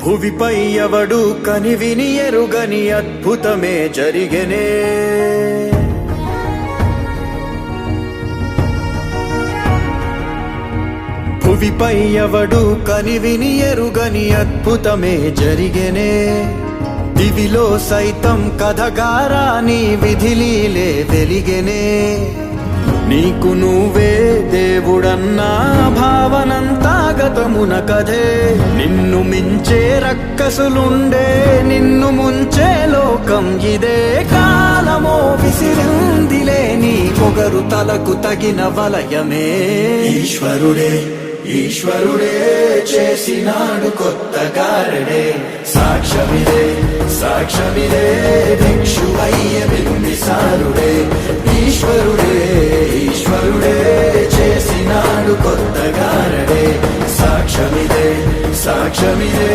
భువిపై ఎవడు కనివిని ఎరుగని అద్భుతమే జరిగెనే. భువిపై ఎవడు కనివిని ఎరుగని అద్భుతమే జరిగెనే. దివిలో సైతం కథగారాని విధిలీలే వెలిగెనే. నీకు నువ్వే దేవుడన్నా భావనంతా గతమున కథే. నిన్ను మించే రక్కసులుండే, నిన్ను ముంచే లోకం ఇదే. కాలమో విసిరిందిలే నీ పొగరు తలకు తగిన వలయమే. ఈశ్వరుడే ఈశ్వరుడే చేసినాడు కొత్త గారడే. సాక్ష్యమిదే సాక్ష్యమిదే భిక్షువయ్య బింబిసారుడే. ఈశ్వరుడే ఈశ్వరుడే చేసినాడు కొత్త గారడే. సాక్ష్యమిదే సాక్ష్యమిదే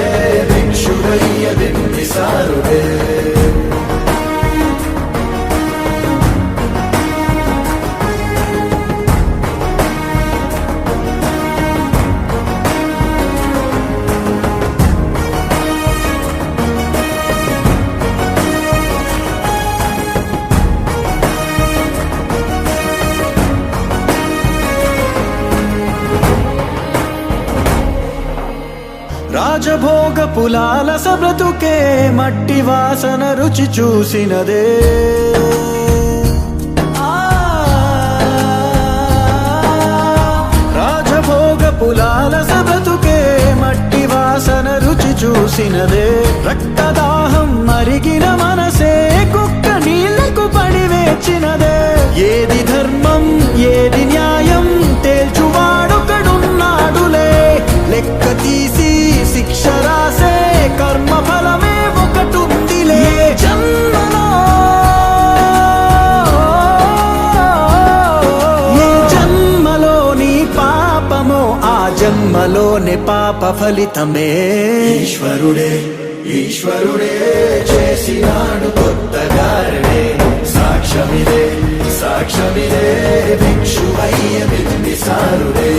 భిక్షువయ్య బింబిసారుడే. రాజభోగ పులాలస బ్రతుకే మట్టి వాసన రుచి చూసినదే. రాజభోగ పులాలస బ్రతుకే మట్టి వాసన రుచి చూసినదే. రక్తదాహం మరిగిన మనసే కుక్క నీళ్లకు పడి వేచినదే. ఏది ధర్మం ఏది న్యాయం తేల్చువాడొకడున్నాడులే. లెక్క తీసి శిక్ష రాసే కర్మ ఫలమే ఒకటుందిలే. జన్మలో ఏ జన్మలోని పాపమో ఆ జన్మలోని పాప ఫలితమే. ఈశ్వరుడే ఈశ్వరుడే చేసినాడు కొత్త గారడే. సాక్ష్యమిదే సాక్ష్యమిదే భిక్షువయ్య బింబిసారుడే.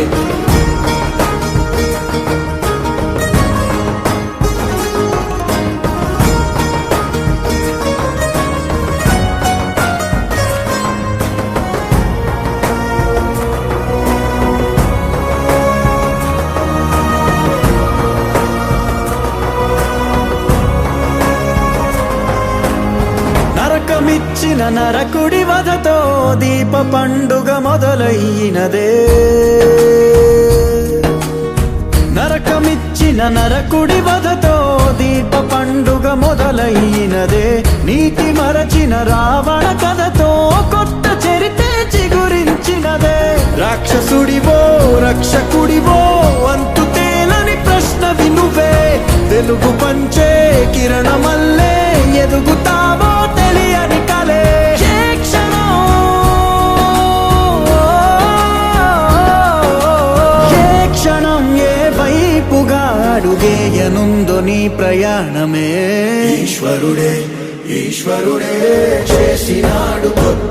నరకమిచ్చిన నరకుడి వధతో దీప పండుగ మొదలయ్యినదే. నరకమిచ్చిన నరకుడి వధతో దీప పండుగ మొదలయ్యినదే. నీతి మరచిన రావణ కథతో కొత్త చరితే చిగురించినదే. రాక్షసుడివో రక్షకుడివో అంతు తేలని ప్రశ్న వినువే. వెలుగు పంచే కిరణమల్లే ఎదుగుతావో తెలియని కలే. ఏ క్షణం ఏ వైపుగా అడుగేయనుందో నీ ప్రయాణమే. ఈశ్వరుడే ఈశ్వరుడే చేసినాడు కొత్త